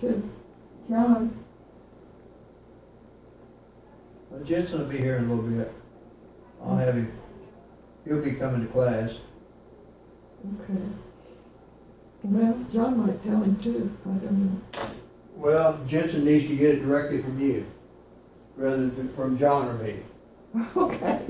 too. John? Jensen will be here in a little bit. I'll have him. He'll be coming to class. Okay. Well, John might tell him too. I don't know. Well, Jensen needs to get it directly from you, rather than from John or me. Okay.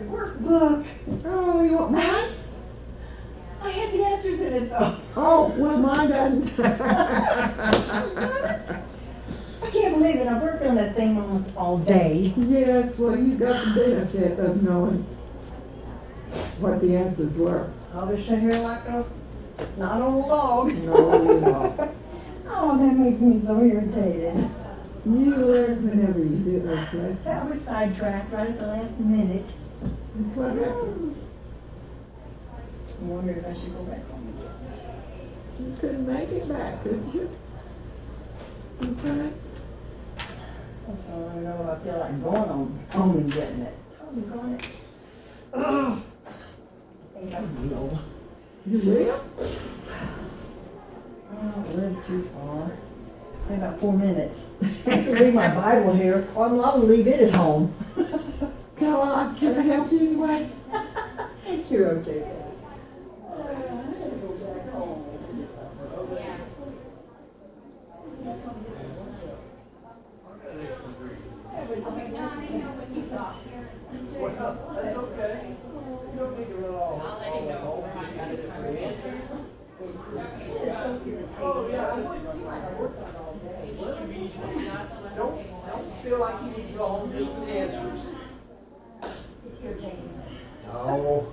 workbook. Oh, you want mine? I had the answers in it though. Oh, well, mine doesn't. I can't believe it. I worked on that thing almost all day. Yes, well, you got the benefit of knowing what the answers were. I'll just sit here like a, not on a log. No, you won't. Oh, that makes me so irritated. You learn whenever you do those lessons. I was sidetracked right at the last minute. What happened? I wonder if I should go back home again. You couldn't make it back, could you? Okay. That's all I know. I feel like going on home and getting it. I'm going it. Ugh. I think I will. You will? Oh, I lived too far. In about 4 minutes. I should leave my Bible here. Or I'm allowed to leave it at home. Caroline, can I help you anyway? You're okay. I gotta go back home. That's okay. You don't need to run off. I'll let him know where I got his friend. Oh, yeah, I wouldn't feel like I worked on it all day. Don't feel like you need to go home just for the answers. It's irritating. Oh,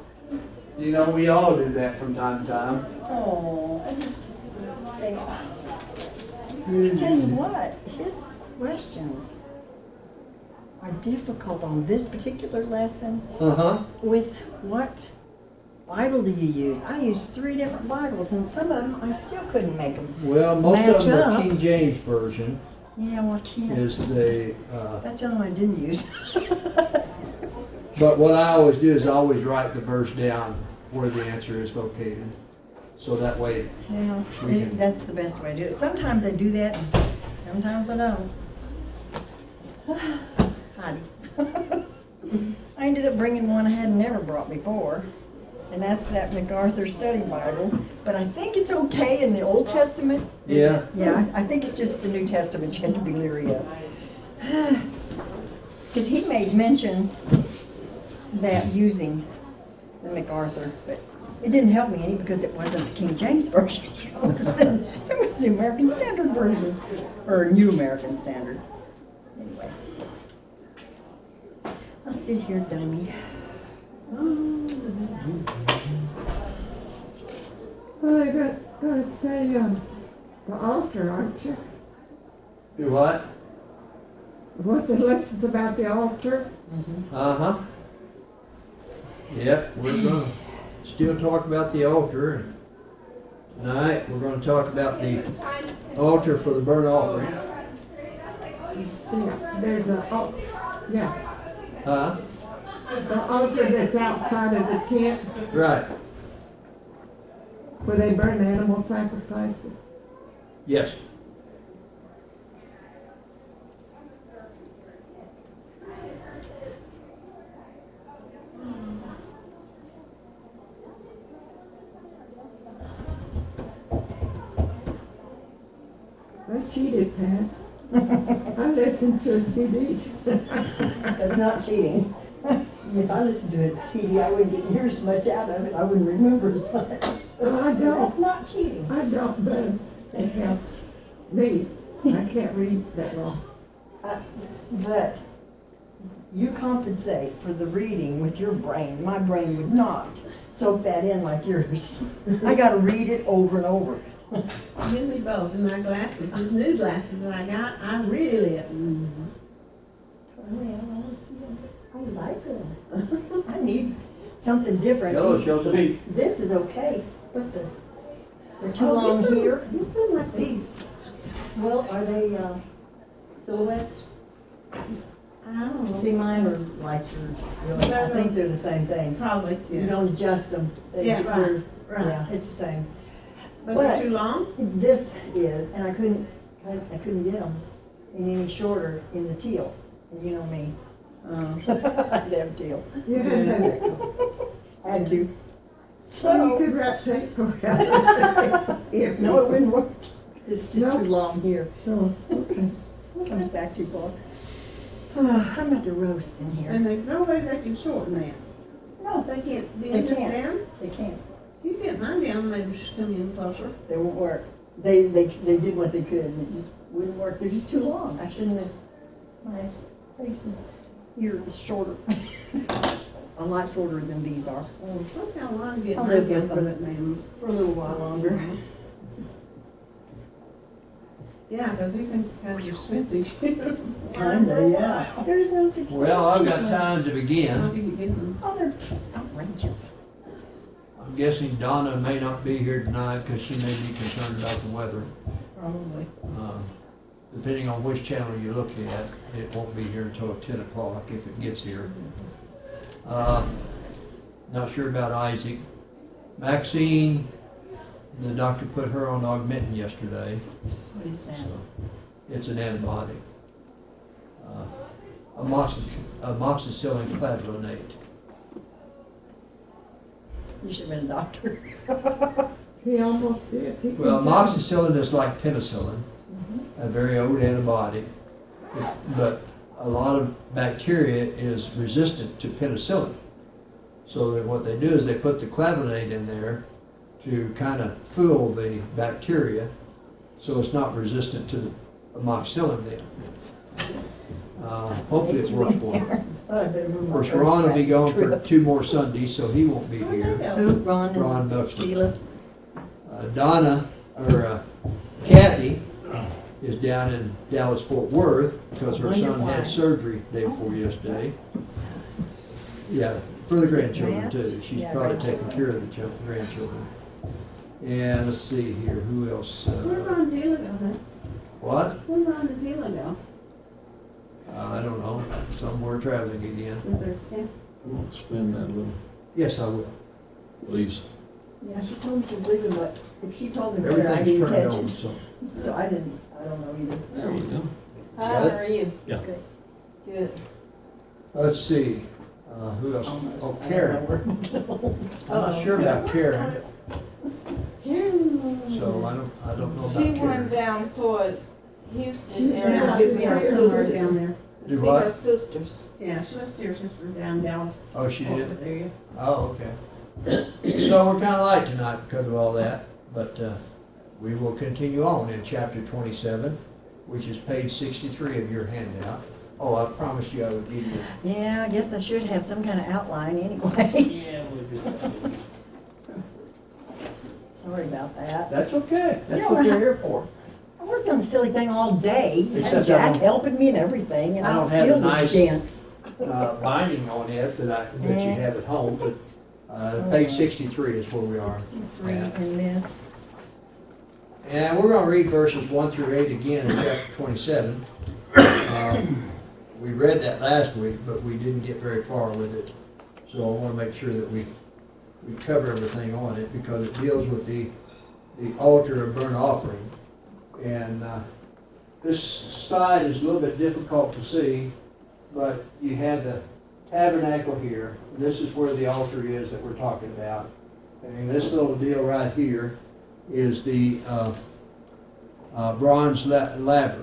you know, we all do that from time to time. Oh, I just think. I tell you what, his questions are difficult on this particular lesson. Uh-huh. With what Bible do you use? I used 3 different Bibles, and some of them I still couldn't make them. Well, most Match of them are up. King James Version Yeah, well, I can't. is the, That's the one I didn't use. but what I always do is I always write the verse down where the answer is located. So that way, Yeah, We can- that's the best way to do it. Sometimes I do that, and sometimes I don't. Heidi. I ended up bringing one I had never brought before, and that's that MacArthur Study Bible. But I think it's okay in the Old Testament. yeah. Yeah, I think it's just the New Testament you had to be leery of. Because he made mention that using the MacArthur, but it didn't help me any because it wasn't the King James Version. It was the American Standard Version, or New American Standard. Anyway, I'll sit here, dummy. Well, you're gonna stay on the altar, aren't you? Do what? What the lessons about the altar? Uh-huh. Yep, we're gonna still talk about the altar. Tonight, we're gonna talk about the altar for the burnt offering. Yeah, there's a, oh, yeah, Huh? the altar that's outside of the tent Right. where they burn animal sacrifices. Yes. I cheated, Pat. I listened to a CD. That's not cheating. If I listened to a CD, I wouldn't get near as much out of it. I wouldn't remember as much. Well, I So don't. that's not cheating. I don't, but it helps me. I can't read that long. But you compensate for the reading with your brain. My brain would not soak that in like yours. I got to read it over and over. Give me both and my glasses. These new glasses that I got, I really I like them. I need something different. Yellow shows me. This is okay, but they're too long here. Get some like these. Well, are they silhouettes? I don't know. See, mine are like yours. Really. I think they're the same thing. Probably. You Yeah. don't adjust them. Yeah, right, right. Yeah, it's the same. But they're too long? This is, and I couldn't get them any shorter in the teal. And you know me. Damn teal. You had that. Had to. So you So, could wrap tape around it. no, it wouldn't work. It's just No? too long here. Oh, okay. It comes back too far. I'm about to roast in here. And they, no way they can shorten that. No, They can't be They in this can't. down? they can't. You get mine down, maybe just come in closer. They won't work. They did what they could, and it just wouldn't work. They're just too long. I shouldn't have. My face and ear is shorter. A lot shorter than these are. Look how long you get I'll mine live down with for them. that, ma'am. For a little while longer. Yeah, because these things are kind of expensive. Kinda, yeah. There's no such thing. Well, as I've cheap got ones. time to How begin. do you get them? Oh, they're outrageous. I'm guessing Donna may not be here tonight because she may be concerned about the weather. Probably. Depending on which channel you look at, it won't be here until 10 o'clock if it gets here. Not sure about Isaac. Maxine, the doctor put her on Augmentin yesterday. What is that? So it's an antibiotic. Amoxicillin clavulanate. You should have been a doctor. He almost is. He Well, can- amoxicillin is like penicillin, a very old antibiotic, but a lot of bacteria is resistant to penicillin. So that what they do is they put the clavulanate in there to kind of fool the bacteria so it's not resistant to the amoxicillin then. Hopefully it works for him. Of course, Ron will be gone for 2 more Sundays, so he won't be here. Who? Ron and Ron Buxton. Sheila. Donna, or Kathy, is down in Dallas Fort Worth because her Wonder son why. had surgery day before yesterday. Yeah, for the grandchildren too. She's Yeah, probably grandchildren. taking care of the grandchildren. And let's see here, who else? Where's Ron Taylor go, huh? What? Where's Ron Taylor go? I don't know. Somewhere traveling again. With their staff? You want to spend that little, Yes, I will. please? Yeah, she told me she was leaving, but if she told me where, I Everything's didn't turned catch on, it. so. So I don't know either. There we go. Hi, Got it? how are you? Yeah. Good. Good. Let's see. Who else? Almost. Oh, I Karen. don't know I'm not sure about Karen, Karen. so I don't know about She went Karen. down toward Houston Yeah, area to visit her yeah, sisters. down there. To Do see what? her sisters. Yeah, she went to see her sister down in Dallas. Oh, she Over did? there. Oh, okay. So we're kind of light tonight because of all that, but we will continue on in chapter 27, which is page 63 of your handout. Oh, I promised you I would give you. Yeah, I guess I should have some kind of outline anyway. Yeah, we do. Sorry about that. That's okay. That's You what know, you're here for. I worked on a silly thing all day. Had Except I Jack don't- helping me and everything, and I I don't have still a was nice- dense. Binding on it that you Yeah. have at home, but page 63 is where we are. 63 Yeah. in this. And we're going to read verses 1 through 8 again in chapter 27. We read that last week, but we didn't get very far with it. So I want to make sure that we cover everything on it because it deals with the altar of burnt offering. And this slide is a little bit difficult to see, but you have the tabernacle here. And this is where the altar is that we're talking about. And this little deal right here is the bronze laver.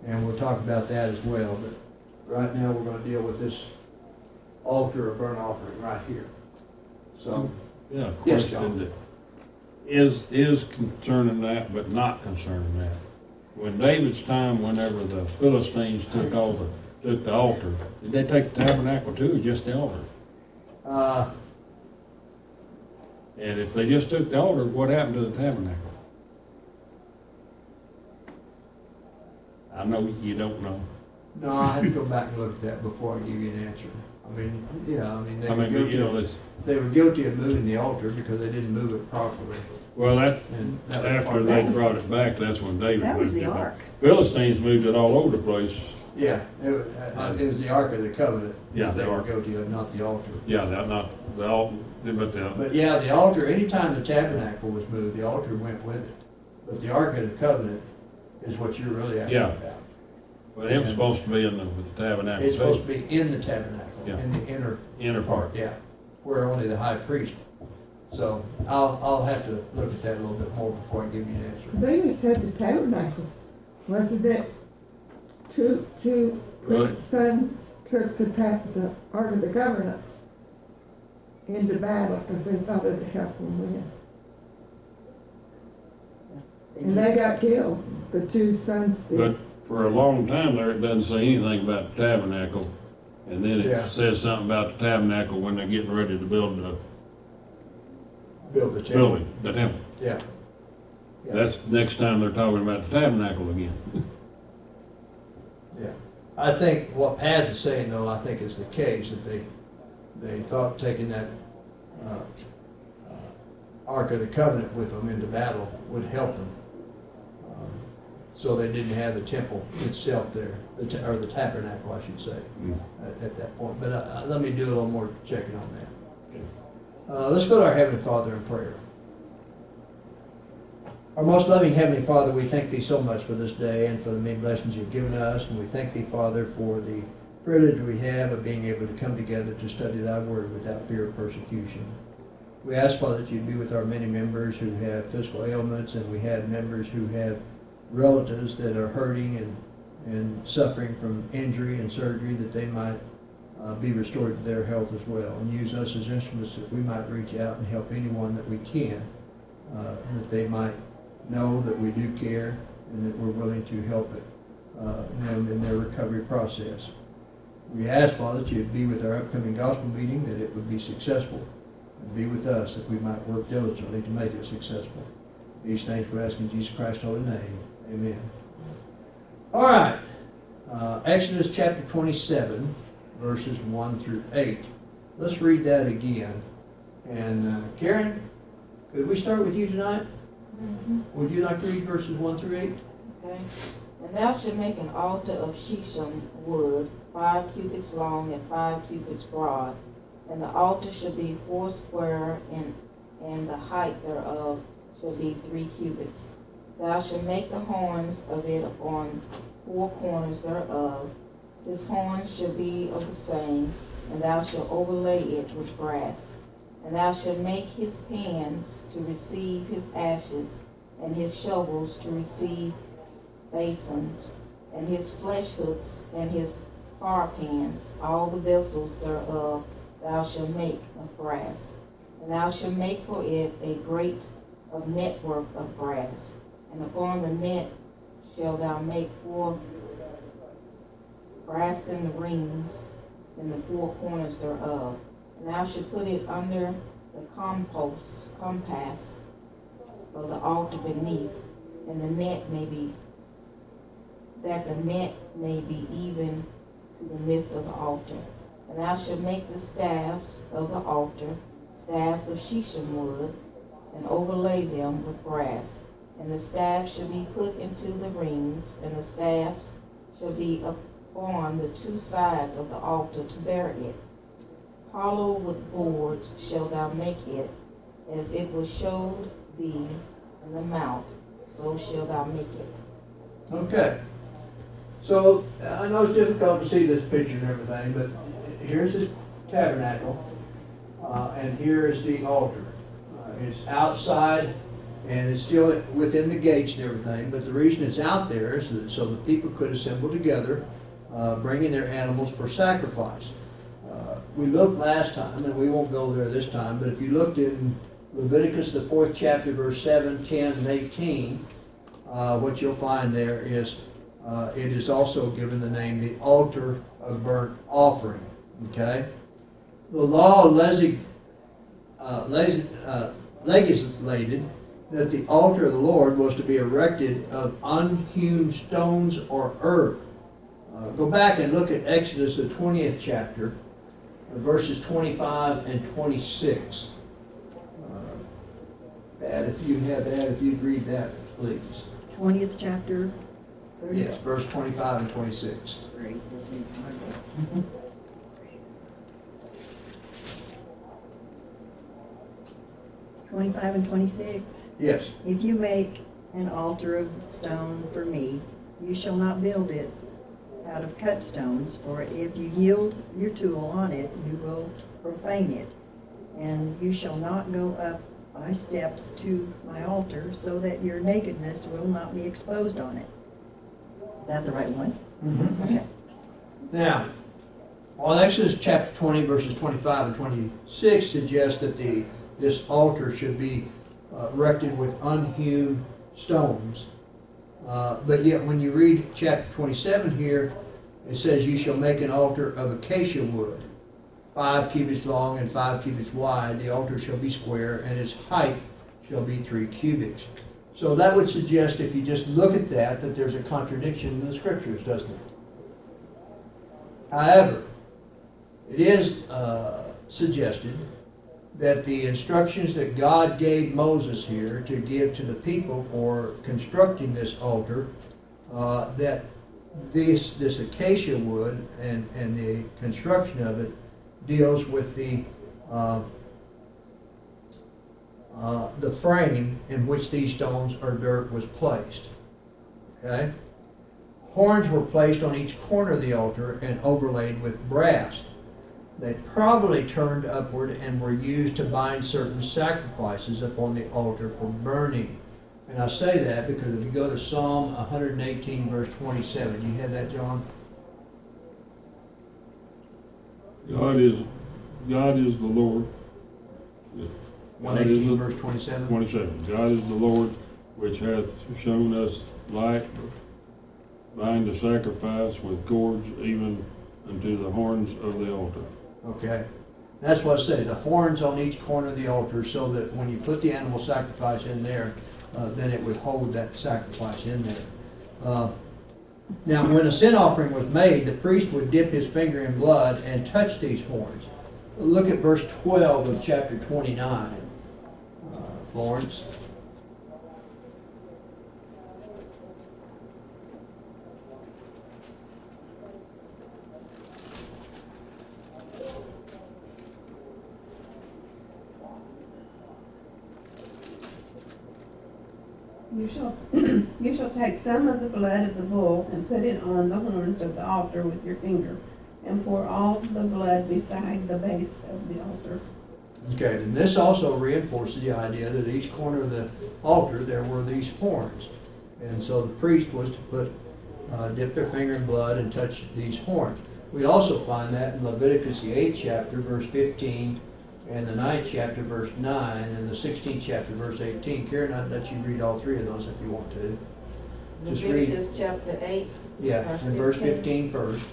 And we'll talk about that as well. But right now we're going to deal with this altar of burnt offering right here. So, Yeah, Yes, John. question that is concerning that, but not concerning that. When David's time, whenever the Philistines took the altar, did they take the tabernacle too, or just the altar? And if they just took the altar, what happened to the tabernacle? I know you don't know. no, I had to go back and look at that before I give you an answer. I mean, yeah, I mean, I mean, you know, it's, they were guilty of moving the altar because they didn't move it properly. well, that, And that was after part of they it. brought it back, that's when David That was moved the it. ark. Philistines moved it all over the place. Yeah, it was the Ark of the Covenant Yeah, that they the were Ark. guilty of, not the altar. Yeah, that not the altar, but the, But yeah, the altar, anytime the tabernacle was moved, the altar went with it. But the Ark of the Covenant is what you're really asking Yeah. about. well, it was supposed to be in with the tabernacle. It's supposed too. to be in the tabernacle, Yeah. in the inner Inner part. part, yeah, where only the high priest. So I'll have to look at that a little bit more before I give you an answer. They just had the tabernacle. Wasn't it two Really? sons took the Ark of the Covenant? into battle because they thought it'd help them win. And they got killed, the two sons did. But for a long time there, it doesn't say anything about the tabernacle. And then Yeah. it says something about the tabernacle when they're getting ready to build the Build the temple. building, the temple. Yeah. Yeah. That's next time they're talking about the tabernacle again. Yeah. I think what Pat is saying, though, I think is the case, that they thought taking that Ark of the Covenant with them into battle would help them. So they didn't have the temple itself there, or the tabernacle, I should say, at that point. But let me do a little more checking on that. Let's go to our Heavenly Father in prayer. Our most loving Heavenly Father, we thank Thee so much for this day and for the many blessings You've given us. And we thank Thee, Father, for the privilege we have of being able to come together to study Thy Word without fear of persecution. We ask, Father, that You'd be with our many members who have physical ailments, and we have members who have relatives that are hurting and suffering from injury and surgery, that they might be restored to their health as well. And use us as instruments that we might reach out and help anyone that we can, that they might know that we do care and that we're willing to help them in their recovery process. We ask, Father, that You'd be with our upcoming gospel meeting, that it would be successful, and be with us, that we might work diligently to make it successful. These things we ask in Jesus Christ's holy name. Amen. All right. Exodus chapter 27, verses 1 through 8. Let's read that again. And Karen, could we start with you tonight? Mm-hmm. Would you like to read verses 1 through 8? Okay. And thou shalt make an altar of shisham wood, 5 cubits long and 5 cubits broad. And the altar shall be 4 square, and the height thereof shall be 3 cubits. Thou shalt make the horns of it upon 4 corners thereof. His horns shall be of the same, and thou shalt overlay it with brass. And thou shalt make his pans to receive his ashes, and his shovels to receive basins, and his flesh hooks, and his fire pans, all the vessels thereof thou shalt make of brass. And thou shalt make for it a grate of network of brass. And upon the net shalt thou make 4 brassen rings in the 4 corners thereof. And thou shalt put it under the compass of the altar beneath, and the net may be even to the midst of the altar. And thou shalt make the staves of the altar, staves of shisham wood, and overlay them with brass. And the staff shall be put into the rings, and the staffs shall be upon the 2 sides of the altar to bear it. Hollow with boards shalt thou make it, as it was showed thee in the mount, so shalt thou make it. Okay. So, I know it's difficult to see this picture and everything, but here's his tabernacle, and here is the altar. It's outside, and it's still within the gates and everything, but the reason it's out there is so the people could assemble together, bringing their animals for sacrifice. We looked last time, and we won't go there this time, but if you looked in Leviticus, the 4th chapter, verse 7, 10, and 18, what you'll find there is it is also given the name the altar of burnt offering. Okay? The law legislated that the altar of the Lord was to be erected of unhewn stones or earth. Go back and look at Exodus, the 20th chapter, verses 25 and 26. Pat, if you have that, if you'd read that, please. 20th chapter. Yes, verse 25 and 26. Great, this new Bible. 25 and 26. Yes. If you make an altar of stone for me, you shall not build it out of cut stones, for if you yield your tool on it, you will profane it. And you shall not go up by steps to my altar, so that your nakedness will not be exposed on it. Is that the right one? Mm-hmm. Okay. Now, Well, Exodus chapter 20, verses 25 and 26 suggest that this altar should be erected with unhewn stones. But yet when you read chapter 27 here, it says, "You shall make an altar of acacia wood, 5 cubits long and 5 cubits wide. The altar shall be square, and its height shall be 3 cubits." So that would suggest, if you just look at that there's a contradiction in the scriptures, doesn't it? However, it is suggested that the instructions that God gave Moses here to give to the people for constructing this altar, that this acacia wood and the construction of it deals with the frame in which these stones or dirt was placed. Okay? Horns were placed on each corner of the altar and overlaid with brass. They probably turned upward and were used to bind certain sacrifices upon the altar for burning. And I say that because if you go to Psalm 118, verse 27, you had that, John? God is the Lord. 118, verse 27. 27. God is the Lord, which hath shown us light, bind the sacrifice with cords, even unto the horns of the altar. Okay. That's what I say, the horns on each corner of the altar, so that when you put the animal sacrifice in there, then it would hold that sacrifice in there. Now, when a sin offering was made, the priest would dip his finger in blood and touch these horns. Look at verse 12 of chapter 29, Florence. You shall take some of the blood of the bull and put it on the horns of the altar with your finger, and pour all the blood beside the base of the altar. Okay, and this also reinforces the idea that each corner of the altar there were these horns. And so the priest was to dip their finger in blood and touch these horns. We also find that in Leviticus, the 8th chapter, verse 15, and the 9th chapter, verse 9, and the 16th chapter, verse 18. Karen, I'd let you read all three of those if you want to. Just read. Leviticus chapter 8. Yeah, and verse 15 first.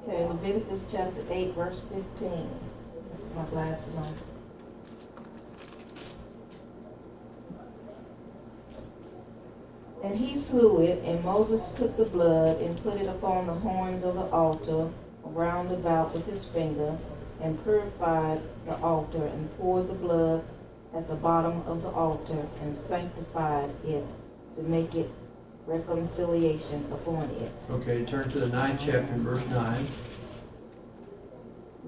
Okay, Leviticus chapter 8, verse 15. My glasses on. And he slew it, and Moses took the blood and put it upon the horns of the altar round about with his finger, and purified the altar, and poured the blood at the bottom of the altar, and sanctified it to make it reconciliation upon it. Okay, turn to the 9th chapter, verse 9.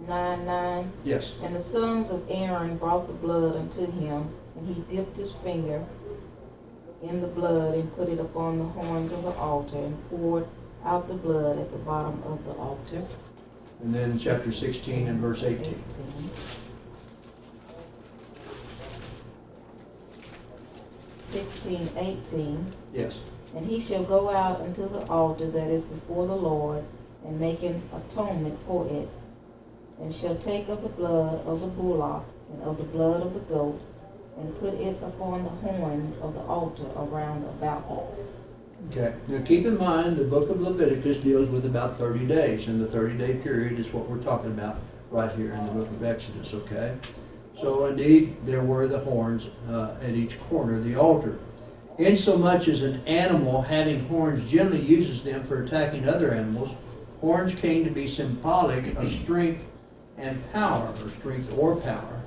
9:9. Yes. And the sons of Aaron brought the blood unto him, and he dipped his finger in the blood and put it upon the horns of the altar, and poured out the blood at the bottom of the altar. And then chapter 16 and verse 18. 16:18. Yes. And he shall go out unto the altar that is before the Lord, and make an atonement for it, and shall take of the blood of the bullock and of the blood of the goat, and put it upon the horns of the altar around about it. Okay. Now keep in mind the book of Leviticus deals with about 30 days, and the 30-day period is what we're talking about right here in the book of Exodus, okay? So indeed, there were the horns at each corner of the altar. Insomuch as an animal having horns generally uses them for attacking other animals, horns came to be symbolic of strength and power, or strength or power.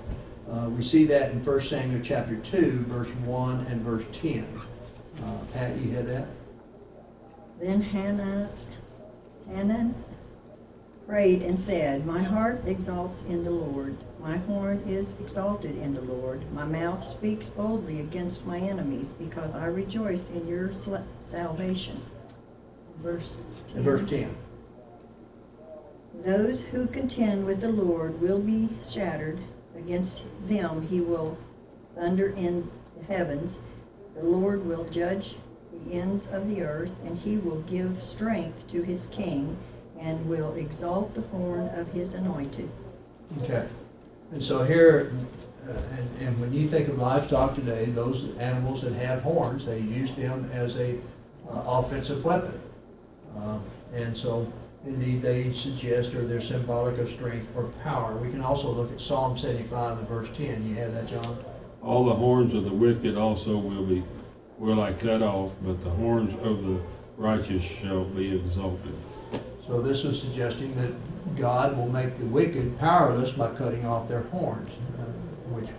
We see that in 1 Samuel chapter 2, verse 1 and verse 10. Pat, you had that? Then Hannah prayed and said, My heart exalts in the Lord. My horn is exalted in the Lord. My mouth speaks boldly against my enemies, because I rejoice in your salvation. Verse 10. Verse 10. Those who contend with the Lord will be shattered. Against them he will thunder in the heavens. The Lord will judge the ends of the earth, and he will give strength to his king, and will exalt the horn of his anointed. Okay. And so here, and when you think of livestock today, those animals that have horns, they use them as a offensive weapon. And so, indeed, they suggest, or they're symbolic of strength or power. We can also look at Psalm 75 and verse 10. You have that, John? All the horns of the wicked also will I cut off, but the horns of the righteous shall be exalted. So this is suggesting that God will make the wicked powerless by cutting off their horns, which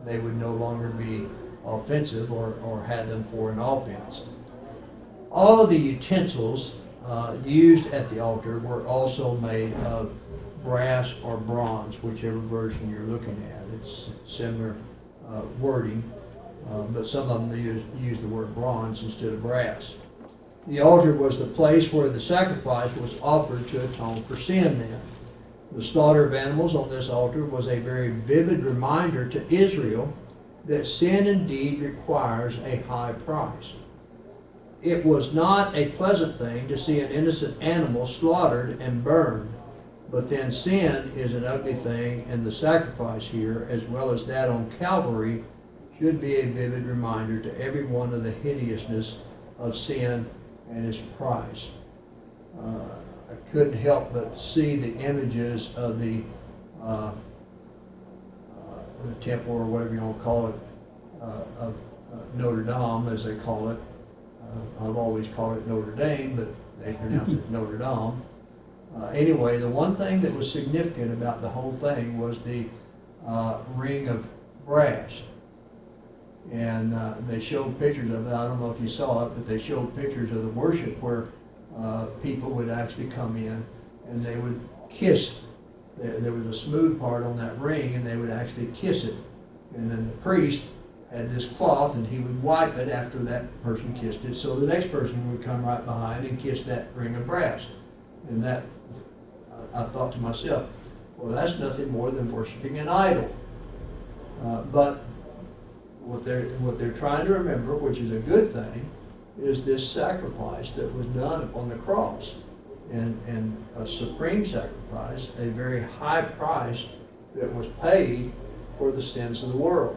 they would no longer be offensive or had them for an offense. All of the utensils used at the altar were also made of brass or bronze, whichever version you're looking at. It's similar wording, but some of them use the word bronze instead of brass. The altar was the place where the sacrifice was offered to atone for sin then. The slaughter of animals on this altar was a very vivid reminder to Israel that sin indeed requires a high price. It was not a pleasant thing to see an innocent animal slaughtered and burned, but then sin is an ugly thing, and the sacrifice here, as well as that on Calvary, should be a vivid reminder to everyone of the hideousness of sin and its price. I couldn't help but see the images of the temple, or whatever you want to call it, of Notre Dame, as they call it. I've always called it Notre Dame, but they pronounce it Notre Dame. Anyway, the one thing that was significant about the whole thing was the ring of brass. And they showed pictures of it. I don't know if you saw it, but they showed pictures of the worship where people would actually come in and they would kiss. There was a smooth part on that ring, and they would actually kiss it. And then the priest had this cloth, and he would wipe it after that person kissed it. So the next person would come right behind and kiss that ring of brass. And that, I thought to myself, well, that's nothing more than worshiping an idol. But what they're trying to remember, which is a good thing, is this sacrifice that was done upon the cross, and a supreme sacrifice, a very high price that was paid for the sins of the world.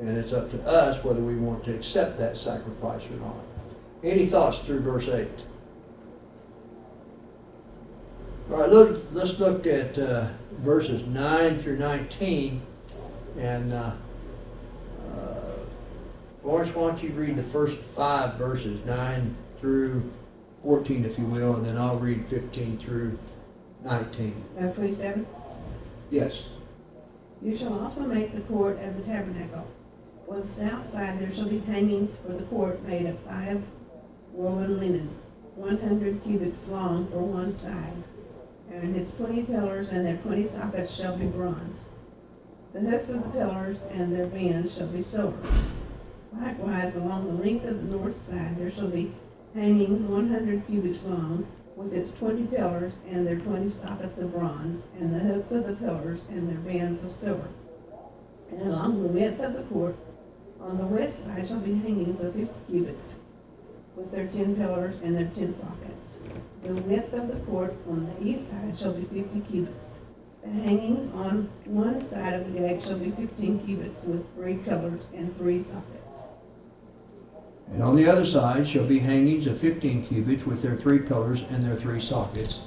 And it's up to us whether we want to accept that sacrifice or not. Any thoughts through verse 8? All right, let's look at verses 9 through 19, and Florence, why don't you read the first 5 verses, 9 through 14, if you will, and then I'll read 15 through 19. 27. Yes. You shall also make the court of the tabernacle. For the south side there shall be hangings for the court made of 5 woven linen, 100 cubits long for one side, and its 20 pillars and their 20 sockets shall be bronze. The hooks of the pillars and their bands shall be silver. Likewise, along the length of the north side there shall be hangings 100 cubits long, with its 20 pillars and their 20 sockets of bronze, and the hooks of the pillars and their bands of silver. And along the width of the court, on the west side shall be hangings of 50 cubits, with their 10 pillars and their 10 sockets. The width of the court on the east side shall be 50 cubits. The hangings on one side of the gate shall be 15 cubits, with 3 pillars and 3 sockets. And on the other side shall be hangings of 15 cubits with their 3 pillars and their 3 sockets.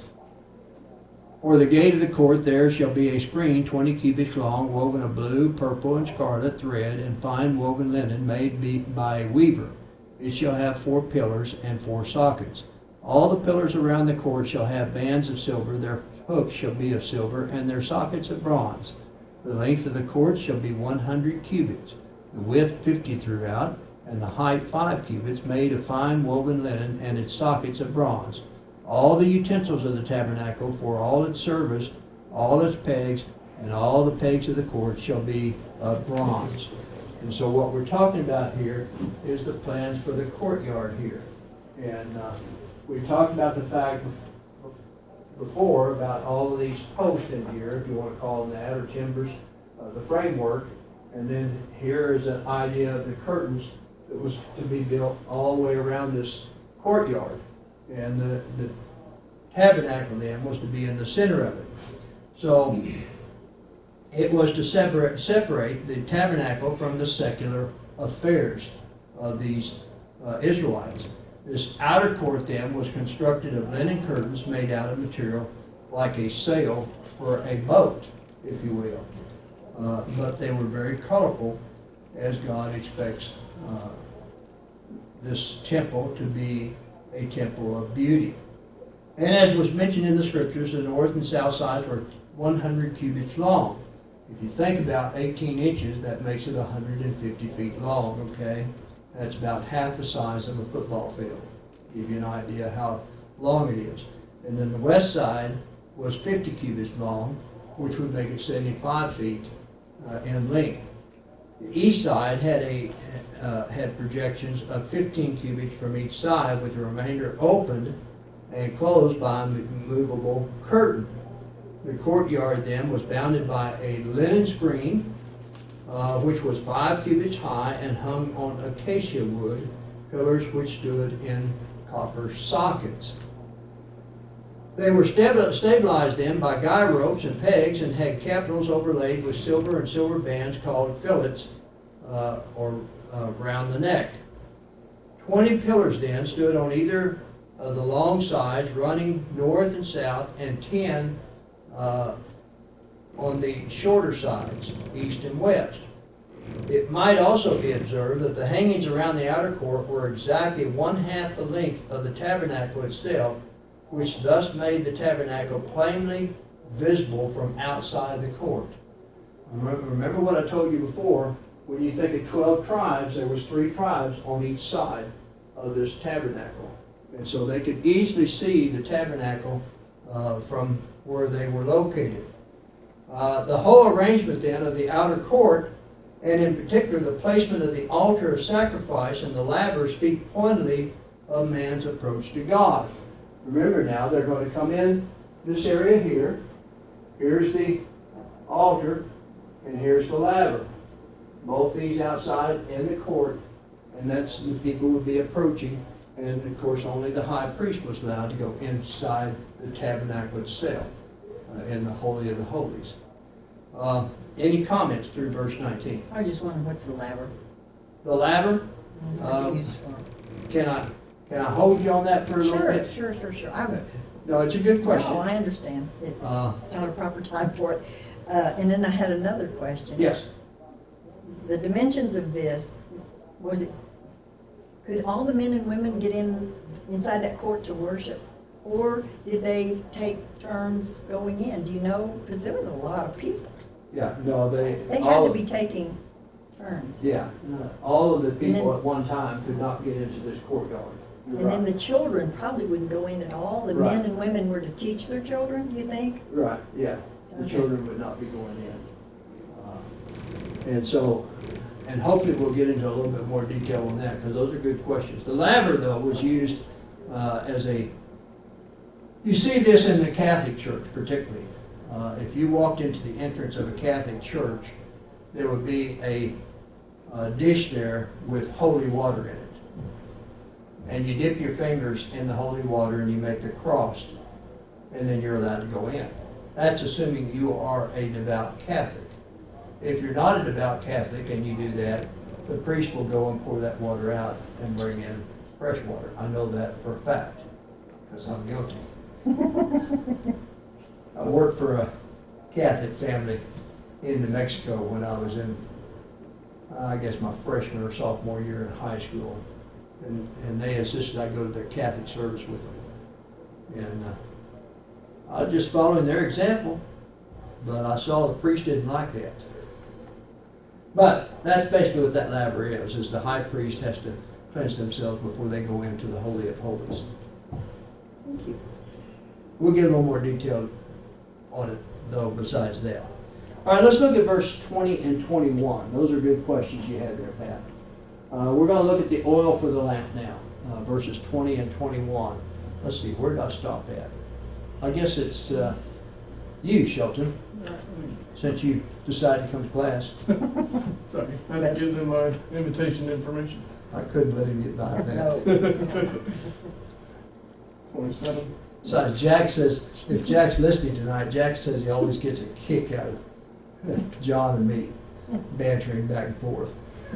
For the gate of the court there shall be a screen 20 cubits long, woven of blue, purple, and scarlet thread, and fine woven linen made by a weaver. It shall have 4 pillars and 4 sockets. All the pillars around the court shall have bands of silver, their hooks shall be of silver, and their sockets of bronze. The length of the court shall be 100 cubits, the width 50 throughout, and the height 5 cubits, made of fine woven linen, and its sockets of bronze. All the utensils of the tabernacle for all its service, all its pegs, and all the pegs of the court shall be of bronze. And so what we're talking about here is the plans for the courtyard here. And we talked about the fact before about all of these posts in here, if you want to call them that, or timbers, the framework. And then here is an idea of the curtains that was to be built all the way around this courtyard. And the tabernacle then was to be in the center of it. So it was to separate the tabernacle from the secular affairs of these Israelites. This outer court then was constructed of linen curtains made out of material like a sail for a boat, if you will. But they were very colorful, as God expects this temple to be a temple of beauty. And as was mentioned in the scriptures, the north and south sides were 100 cubits long. If you think about 18 inches, that makes it 150 feet long, okay? That's about half the size of a football field. Give you an idea how long it is. And then the west side was 50 cubits long, which would make it 75 feet in length. The east side had projections of 15 cubits from each side, with the remainder opened and closed by a movable curtain. The courtyard then was bounded by a linen screen, which was 5 cubits high and hung on acacia wood, pillars which stood in copper sockets. They were stabilized then by guy ropes and pegs, and had capitals overlaid with silver and silver bands called fillets round the neck. 20 pillars then stood on either of the long sides running north and south, and 10 on the shorter sides, east and west. It might also be observed that the hangings around the outer court were exactly 1/2 the length of the tabernacle itself, which thus made the tabernacle plainly visible from outside the court. Remember what I told you before, when you think of 12 tribes, there was 3 tribes on each side of this tabernacle. And so they could easily see the tabernacle from where they were located. The whole arrangement then of the outer court, and in particular the placement of the altar of sacrifice and the laver, speak pointedly of man's approach to God. Remember now, they're going to come in this area here. Here's the altar, and here's the laver. Both these outside in the court, and that's the people would be approaching. And of course, only the high priest was allowed to go inside the tabernacle itself, in the Holy of the Holies. Any comments through verse 19? I just wonder, what's the laver? The laver? What's it used for? Can I hold you on that for a little bit? Sure. No, it's a good question. No, I understand. It's not a proper time for it. And then I had another question. Yes. The dimensions of this, could all the men and women get inside that court to worship? Or did they take turns going in? Do you know? Because there was a lot of people. Yeah, no, They had to be taking turns. Yeah, all of the people at one time could not get into this courtyard. You're And then right. the children probably wouldn't go in at all. The Right. men and women were to teach their children, do you think? Right, yeah. The Okay. children would not be going in. And so, and hopefully we'll get into a little bit more detail on that, because those are good questions. The laver, though, was used you see this in the Catholic Church particularly. If you walked into the entrance of a Catholic church, there would be a dish there with holy water in it. And you dip your fingers in the holy water and you make the cross, and then you're allowed to go in. That's assuming you are a devout Catholic. If you're not a devout Catholic and you do that, the priest will go and pour that water out and bring in fresh water. I know that for a fact, because I'm guilty. I worked for a Catholic family in New Mexico when I was in, I guess, my freshman or sophomore year in high school. And they insisted I go to their Catholic service with them. And I was just following their example, but I saw the priest didn't like that. But that's basically what that laver is the high priest has to cleanse themselves before they go into the Holy of Holies. Thank you. We'll get a little more detail on it, though, besides that. All right, let's look at verse 20 and 21. Those are good questions you had there, Pat. We're going to look at the oil for the lamp now, verses 20 and 21. Let's see, where did I stop at? I guess it's you, Shelton, since you decided to come to class. Sorry, I had to give them my invitation information. I couldn't let him get by that. No. 27. So Jack says, if Jack's listening tonight, Jack says he always gets a kick out of John and me bantering back and forth.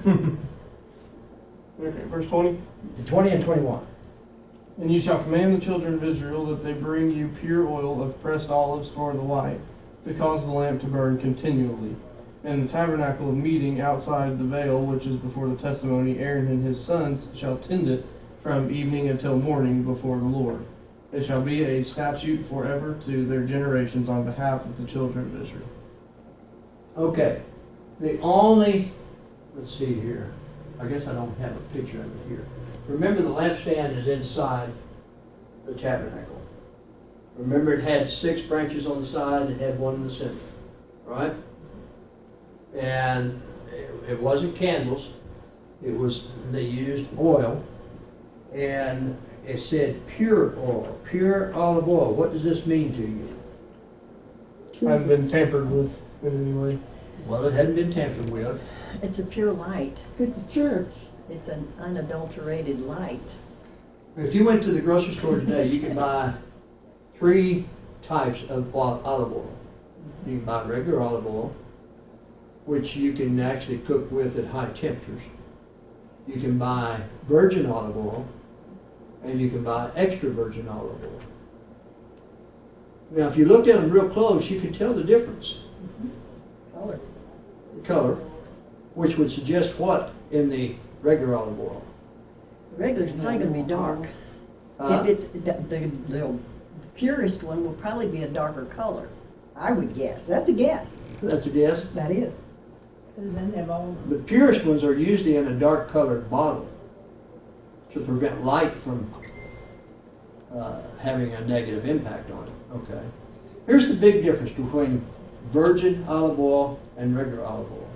Okay, verse 20. 20 and 21. And you shall command the children of Israel that they bring you pure oil of pressed olives for the light, to cause the lamp to burn continually. And the tabernacle of meeting outside the veil, which is before the testimony, Aaron and his sons shall tend it from evening until morning before the Lord. It shall be a statute forever to their generations on behalf of the children of Israel. Okay. The only, let's see here. I guess I don't have a picture of it here. Remember, the lampstand is inside the tabernacle. Remember, it had 6 branches on the side, it had one in the center, right? And it wasn't candles. It was, they used oil, and it said pure oil, pure olive oil. What does this mean to you? I've been tampered with in any way. Well, it hadn't been tampered with. It's a pure light. It's a church. It's an unadulterated light. If you went to the grocery store today, you could buy 3 types of olive oil. You can buy regular olive oil, which you can actually cook with at high temperatures. You can buy virgin olive oil, and you can buy extra virgin olive oil. Now, if you looked at them real close, you could tell the difference. Color. The color, which would suggest what in the regular olive oil? The regular's probably going to be dark. If it's the purest one will probably be a darker color. I would guess. That's a guess. That's a guess. That is. Because then they've all, The purest ones are usually in a dark colored bottle to prevent light from having a negative impact on it. Okay. Here's the big difference between virgin olive oil and regular olive oil.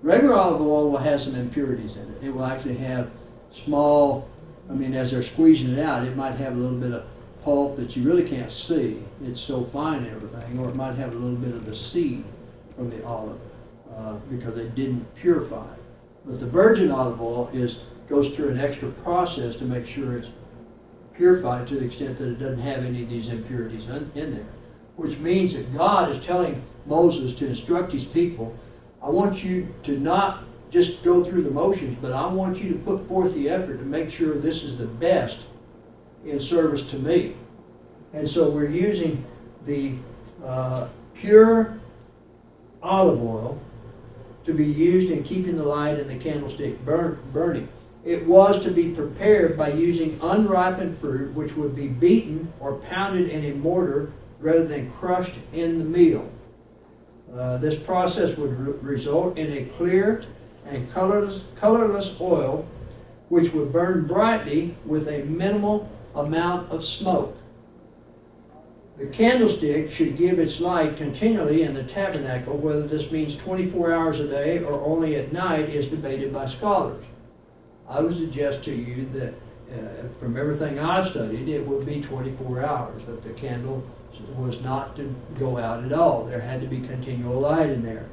Regular olive oil will have some impurities in it. It will actually have small, as they're squeezing it out, it might have a little bit of pulp that you really can't see. It's so fine and everything. Or it might have a little bit of the seed from the olive because it didn't purify it. But the virgin olive oil goes through an extra process to make sure it's purified to the extent that it doesn't have any of these impurities in there. Which means that God is telling Moses to instruct his people, I want you to not just go through the motions, but I want you to put forth the effort to make sure this is the best in service to me. And so we're using the pure olive oil to be used in keeping the light in the candlestick burning. It was to be prepared by using unripened fruit, which would be beaten or pounded in a mortar rather than crushed in the meal. This process would result in a clear and colorless oil which would burn brightly with a minimal amount of smoke. The candlestick should give its light continually in the tabernacle. Whether this means 24 hours a day or only at night is debated by scholars. I would suggest to you that from everything I've studied, it would be 24 hours, that the candle was not to go out at all. There had to be continual light in there.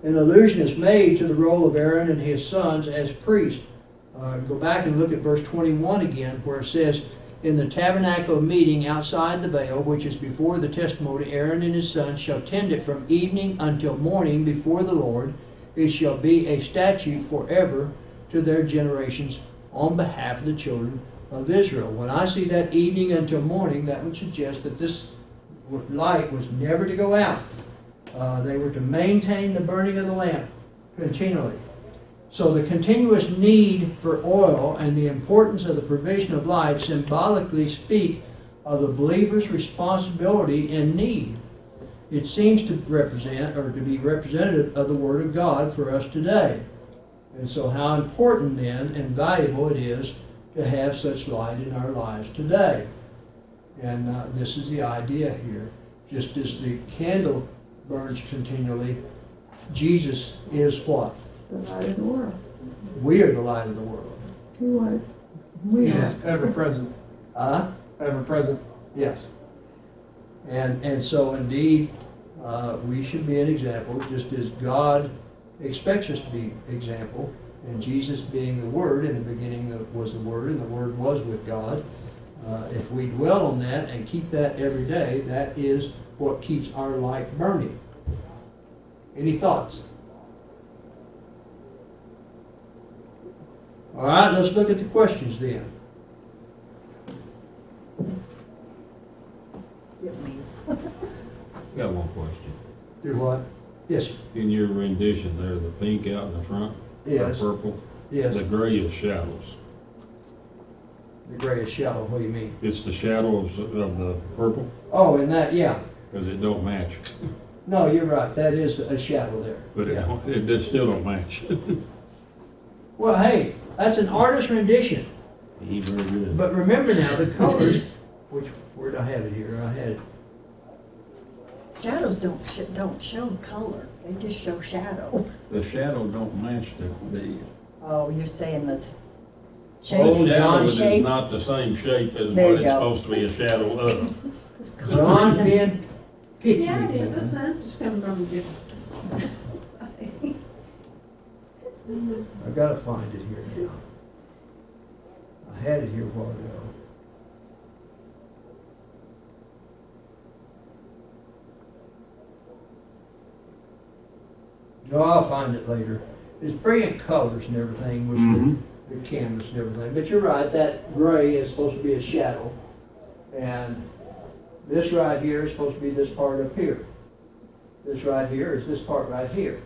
An allusion is made to the role of Aaron and his sons as priests. Go back and look at verse 21 again, where it says, in the tabernacle of meeting outside the veil, which is before the testimony, Aaron and his sons shall tend it from evening until morning before the Lord. It shall be a statute forever to their generations on behalf of the children of Israel. When I see that evening until morning, that would suggest that this light was never to go out. They were to maintain the burning of the lamp continually. So the continuous need for oil and the importance of the provision of light symbolically speak of the believer's responsibility and need. It seems to represent, or to be representative of the Word of God for us today. And so how important then and valuable it is to have such light in our lives today. And this is the idea here. Just as the candle burns continually, Jesus is what? The light of the world. We are the light of the world. He was. We are. Yes, ever present. Ever present. Yes. And so indeed, we should be an example, just as God expects us to be example. And Jesus being the Word, in the beginning was the Word, and the Word was with God. If we dwell on that and keep that every day, that is what keeps our light burning. Any thoughts? All right, let's look at the questions then. Got one question. Do what? Yes, sir. In your rendition there, the pink out in the front, Yes. or purple, Yes. the gray is shadows. The grayish shadow, what do you mean? It's the shadow of the purple, Oh, and that, yeah. because it don't match. No, you're right. That is a shadow there. But Yeah. it just still don't match. Well, hey, that's an artist rendition. He very good. But remember now, the colors, where did I have it here? I had it. Shadows don't show color, they just show shadow. The shadow don't match the Oh, you're saying this Oh, shape, John, shadow is shape? not the same shape as There what you it's go. supposed to be a shadow of. John being picky. Yeah, it is, the sun's just coming from a different. I've got to find it here now. I had it here a while ago. No, I'll find it later. It's brilliant colors and everything with Mhm. the canvas and everything. But you're right, that gray is supposed to be a shadow. And this right here is supposed to be this part up here. This right here is this part right here.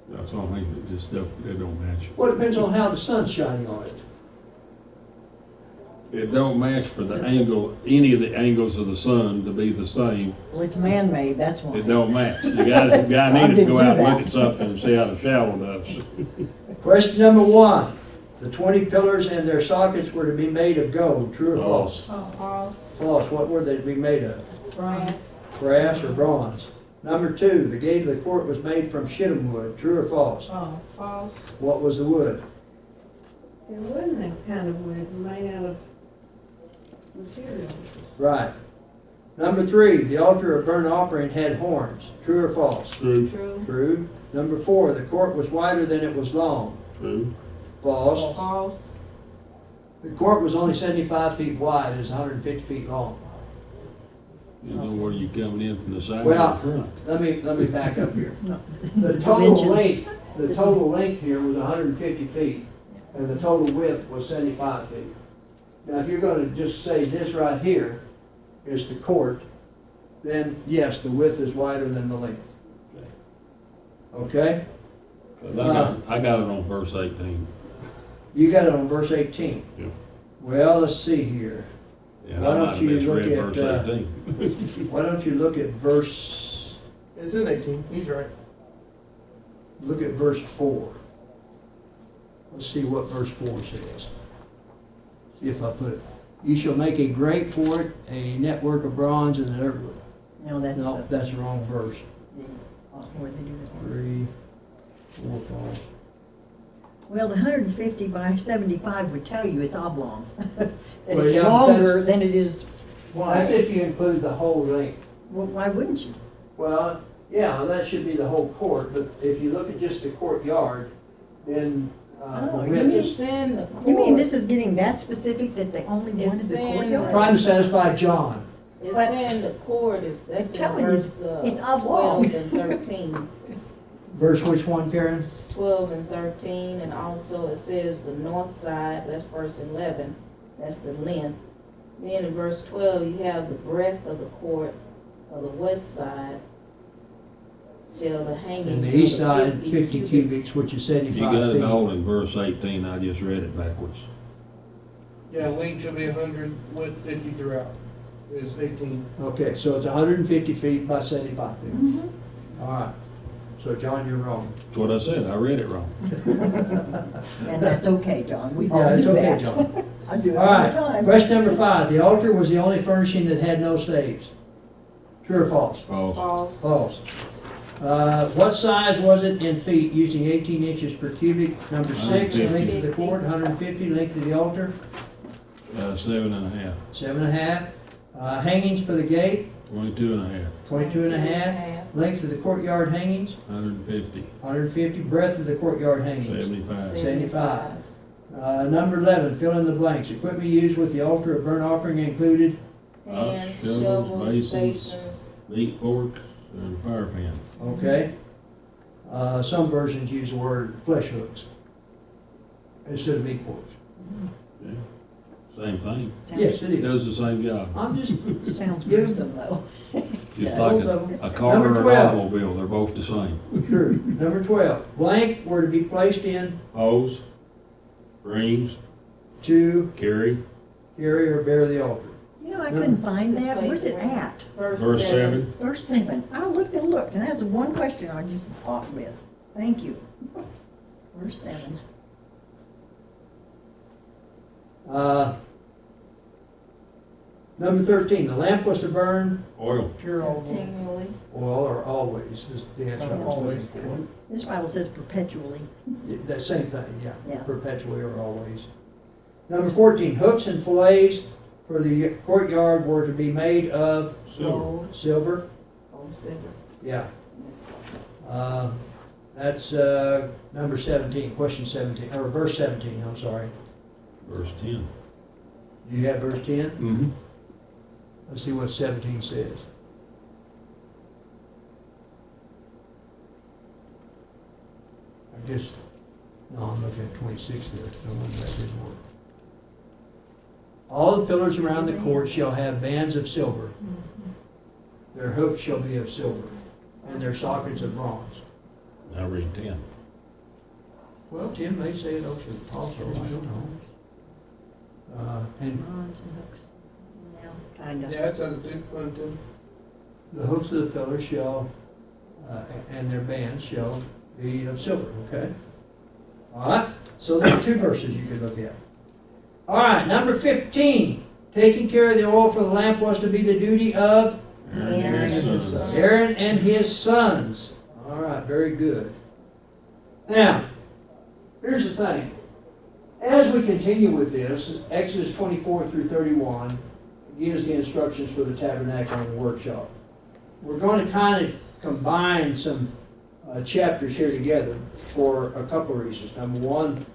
That's all I think, it just don't, it don't match. Well, it depends on how the sun's shining on it. It don't match for the angle, any of the angles of the sun to be the same. Well, it's man-made, that's why. It don't match. The guy needed to didn't go do out and that. look at something and see how the shadow does. Question number 1. The 20 pillars and their sockets were to be made of gold. True or false? False. False. What were they to be made of? Brass. Brass or bronze? Number 2. The gate of the court was made from shittim wood. True or false? False. What was the wood? It wasn't that kind of wood made out of material. Right. Number 3. The altar of burnt offering had horns. True or false? True. True. True. Number 4. The court was wider than it was long. True. False. False. The court was only 75 feet wide. It's 150 feet long. You know where you coming in from the side Well, or the front. let me back up here. No. The total Dimensions. length here was 150 feet, and the total width was 75 feet. Now, if you're going to just say this right here is the court, then yes, the width is wider than the length. Okay? 'Cause I got it on verse 18. You got it on verse 18. Yeah. Well, let's see here. Yeah, Why I don't might have you misread look at, verse 18. Why don't you look at verse It's in 18. He's right. verse 4. Let's see what verse 4 says. See if I put it. You shall make a grate for it, a network of bronze, and everything. No, that's No, the, that's the wrong verse. where they do that. 3, 4, 5. Well, the 150 by 75 would tell you it's oblong. That Well, it's yeah, but longer than it is That's wide. if you include the whole length. Well, why wouldn't you? Well, yeah, that should be the whole court, but if you look at just the courtyard, then Oh, the you width mean- is It's in the court. You mean this is getting that specific that they only wanted It's the in- courtyard? trying to satisfy John. It's But- saying the court is, that's I'm in telling you, verse it's oblong. 12 and 13. Verse which one, Karen? 12 and 13, and also it says the north side, that's verse 11, that's the length. Then in verse 12, you have the breadth of the court of the west side, shall the hangings. And the of east side, 50 cubits. cubics, which is You 75 got it feet. all in verse 18. I just read it backwards. Yeah, length should be 100, width 50 throughout. Is 18. Okay, so it's 150 feet by 75 feet. Mm-hmm. All right. So, John, you're wrong. That's what I said. I read it wrong. And that's okay, John. We Yeah, all it's do okay, that. John. I do it All all the right. time. Question number 5. The altar was the only furnishing that had no staves. True or false? False. False. False. What size was it in feet using 18 inches per cubic? Number 6, 150. length of the court, 150, length of the altar, 7.5. 7.5. Hangings for the gate, 22 and a half, 22 and a half. Length of the courtyard hangings, 150, 150. Breadth of the courtyard hangings, 75. 75. Number 11, fill in the blanks. Equipment used with the altar of burnt offering included. And Shovels, shovels, basins. basins, meat forks, and fire pan. Okay. Some versions use the word flesh hooks instead of meat forks. Yeah. Same thing. Yes, it It is. does the same job. I'm just Sounds Give- gruesome though. Just Yeah. like Both of 'em. a car Number or an 12. automobile, they're both the same. true. Number 12, blank were to be placed in Hose, rings, to carry, carry or bear the altar. You know, I couldn't find that. Where's it at? verse 7. Verse 7. I looked and looked, and that's the one question I just fought with. Thank you. Verse 7. Number 13, the lamp was to burn Oil. Pure olive oil. continually. oil or always, is the answer I was looking for. This Bible says perpetually. That same thing, yeah. Yeah. Perpetually or always. Number 14, hooks and fillets for the courtyard were to be made of Silver. Gold, silver. gold, silver. Yeah. Yes. That's number 17, question 17, or verse 17, I'm sorry. Verse 10. Do you have verse 10? Mm-hmm. Let's see what 17 says. I guess, no, I'm looking at 26 there. No wonder that didn't work. All the pillars around the court shall have bands of silver. Their hooks shall be of silver, and their sockets of bronze. Now read 10. Well, Tim may say it also, I don't know. And Bronze and hooks. Yeah, kinda. Yeah, it says it too, Clinton. the hooks of the pillars shall, and their bands shall be of silver, okay? All right, so there are two verses you could look at. All right, number 15, taking care of the oil for the lamp was to be the duty of Aaron and his sons. Aaron and his sons. All right, very good. Now, here's the thing. As we continue with this, Exodus 24 through 31 gives the instructions for the tabernacle and the workshop. We're going to kind of combine some chapters here together for a couple of reasons. Number one,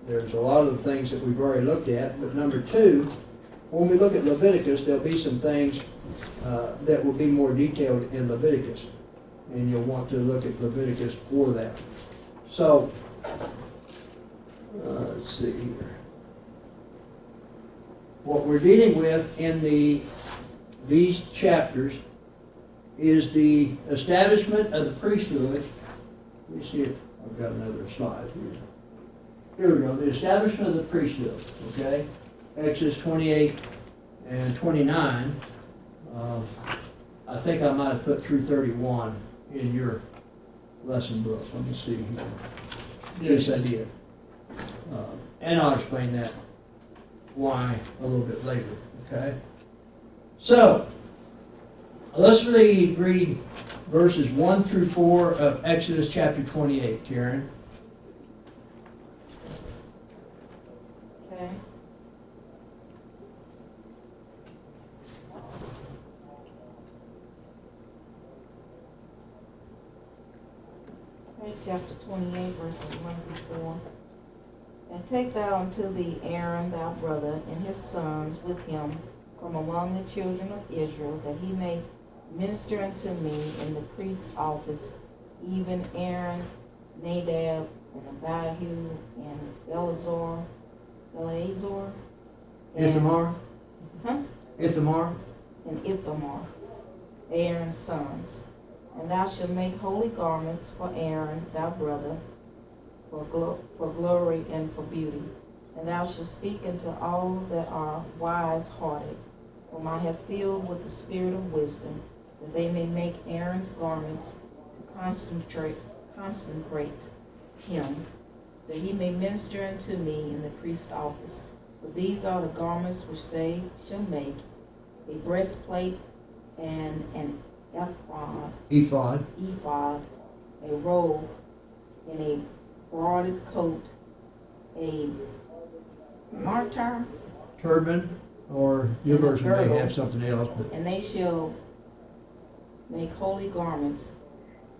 there's a lot of the things that we've already looked at, but number two, when we look at Leviticus, there'll be some things that will be more detailed in Leviticus, and you'll want to look at Leviticus for that. So, let's see here. What we're dealing with in these chapters is the establishment of the priesthood. Let me see if I've got another slide here. Here we go. The establishment of the priesthood. Okay, Exodus 28 and 29. I think I might have put through 31 in your lesson book. Let me see here. Yes, I did. And I'll explain that why a little bit later, okay? So, let's read verses 1 through 4 of Exodus chapter 28, Karen. Okay. Okay, chapter 28, verses 1 through 4. And take thou unto thee Aaron thy brother and his sons with him from among the children of Israel, that he may minister unto me in the priest's office, even Aaron, Nadab, and Abihu, and Eleazar, Ithamar? Huh? Ithamar? and Ithamar, Aaron's sons. And thou shalt make holy garments for Aaron thy brother, for glory and for beauty. And thou shalt speak unto all that are wise-hearted, whom I have filled with the spirit of wisdom, that they may make Aaron's garments to consecrate him, that he may minister unto me in the priest's office. For these are the garments which they shall make: a breastplate and an Ephod. a robe, and a broided coat, a martyr, Turban. or your And a version may girdle. have something else, but And they shall make holy garments.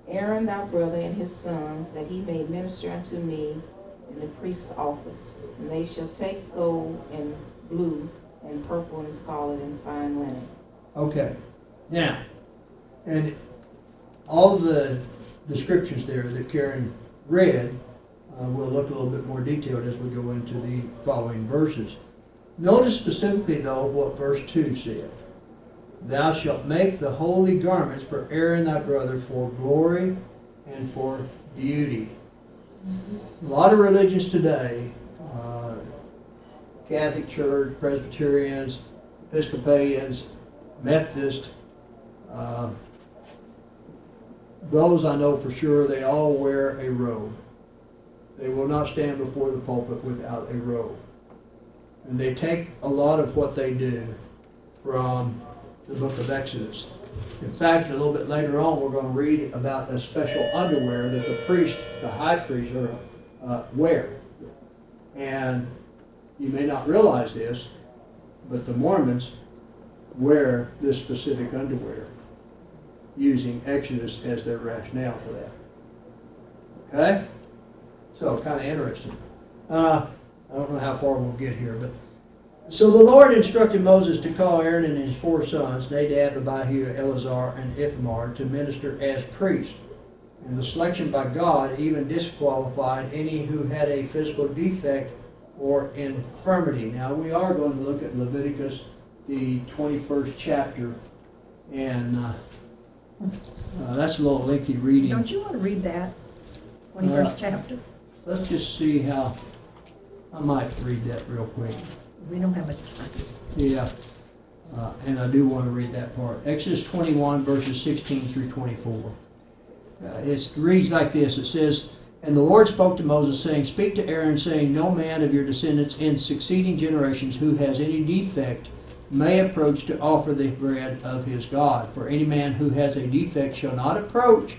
Aaron thy brother and his sons, that he may minister unto me in the priest's office. And they shall take gold and blue and purple and scarlet and fine linen. okay. Now, and all the descriptions there that Karen read, we'll look a little bit more detailed as we go into the following verses. Notice specifically, though, what verse 2 said. Thou shalt make the holy garments for Aaron thy brother for glory and for beauty. A lot of religions today, Catholic Church, Presbyterians, Episcopalians, Methodists, those I know for sure, they all wear a robe. They will not stand before the pulpit without a robe. And they take a lot of what they do from the book of Exodus. In fact, a little bit later on, we're going to read about a special underwear that the priest, the high priest, wear. And you may not realize this, but the Mormons wear this specific underwear, using Exodus as their rationale for that. Okay? So, kind of interesting. I don't know how far we'll get here, but so the Lord instructed Moses to call Aaron and his 4 sons, Nadab, Abihu, Eleazar, and Ithamar, to minister as priests. And the selection by God even disqualified any who had a physical defect or infirmity. Now, we are going to look at Leviticus, the 21st chapter, and that's a little lengthy reading. Don't you want to read that? 21st chapter? Let's just see how, I might read that real quick. We don't have much time. Yeah, and I do want to read that part. Exodus 21, verses 16 through 24. It reads like this. It says, And the Lord spoke to Moses, saying, Speak to Aaron, saying, No man of your descendants in succeeding generations who has any defect may approach to offer the bread of his God. For any man who has a defect shall not approach.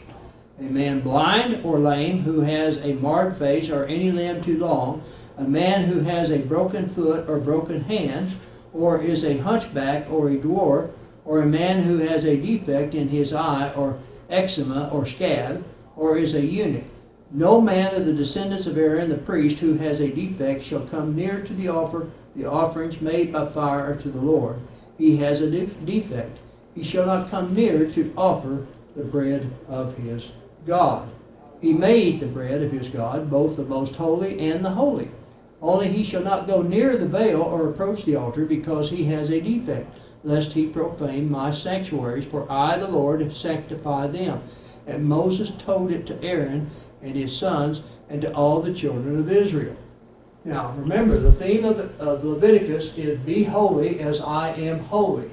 A man blind or lame who has a marred face or any limb too long, a man who has a broken foot or broken hand, or is a hunchback or a dwarf, or a man who has a defect in his eye or eczema or scab, or is a eunuch. No man of the descendants of Aaron the priest who has a defect shall come near to the offerings made by fire to the Lord. He has a defect. He shall not come near to offer the bread of his God. He may eat the bread of his God, both the most holy and the holy. Only he shall not go near the veil or approach the altar, because he has a defect, lest he profane my sanctuaries, for I, the Lord, sanctify them. And Moses told it to Aaron and his sons and to all the children of Israel. Now, remember, the theme of Leviticus is, Be holy as I am holy.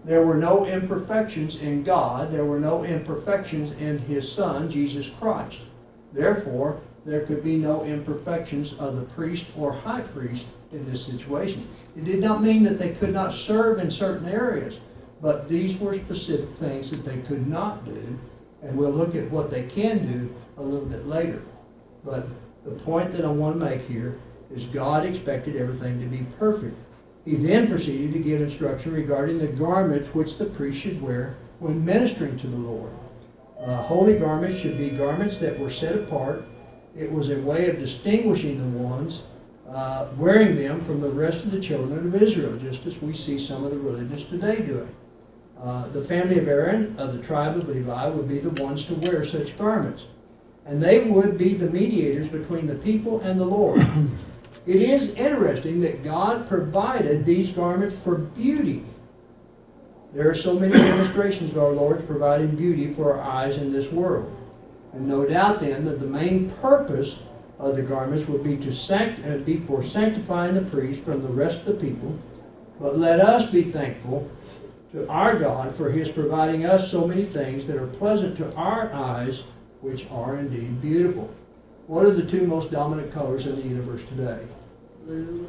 There were no imperfections in God. There were no imperfections in his Son, Jesus Christ. Therefore, there could be no imperfections of the priest or high priest in this situation. It did not mean that they could not serve in certain areas, but these were specific things that they could not do, and we'll look at what they can do a little bit later. But the point that I want to make here is God expected everything to be perfect. He then proceeded to give instruction regarding the garments which the priest should wear when ministering to the Lord. Holy garments should be garments that were set apart. It was a way of distinguishing the ones wearing them from the rest of the children of Israel, just as we see some of the religions today doing. The family of Aaron of the tribe of Levi would be the ones to wear such garments, and they would be the mediators between the people and the Lord. It is interesting that God provided these garments for beauty. There are so many demonstrations of our Lord providing beauty for our eyes in this world. And no doubt then that the main purpose of the garments would be to be for sanctifying the priest from the rest of the people. But let us be thankful to our God for his providing us so many things that are pleasant to our eyes, which are indeed beautiful. What are the two most dominant colors in the universe today? Blue.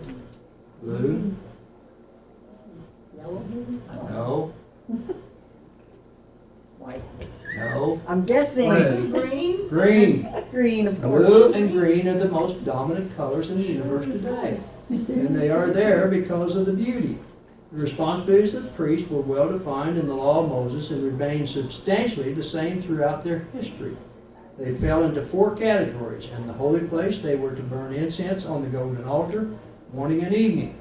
Blue? Yellow. No. White. No. I'm guessing. Red. Green? Green. Green, of course. Blue and green are the most dominant colors in the universe today. And they are there because of the beauty. The responsibilities of the priest were well defined in the law of Moses and remained substantially the same throughout their history. They fell into 4 categories. In the holy place, they were to burn incense on the golden altar, morning and evening.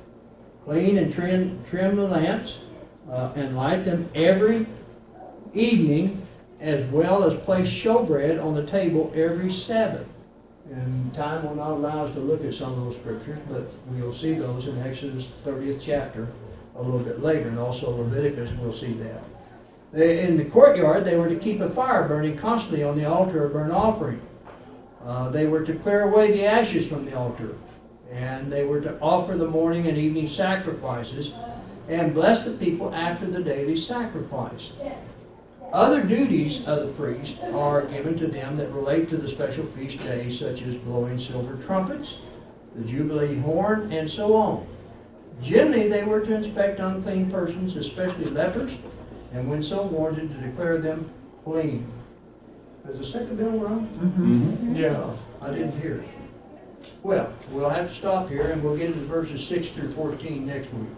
Clean and trim the lamps and light them every evening, as well as place showbread on the table every Sabbath. And time will not allow us to look at some of those scriptures, but we'll see those in Exodus 30th chapter a little bit later, and also Leviticus, we'll see that. In the courtyard, they were to keep a fire burning constantly on the altar of burnt offering. They were to clear away the ashes from the altar, and they were to offer the morning and evening sacrifices and bless the people after the daily sacrifice. Other duties of the priest are given to them that relate to the special feast days, such as blowing silver trumpets, the Jubilee horn, and so on. Generally, they were to inspect unclean persons, especially lepers, and when so warranted, to declare them clean. Is the second bill wrong? Mm-hmm. Yeah. I didn't hear it. Well, we'll have to stop here, and we'll get into verses 6 through 14 next week.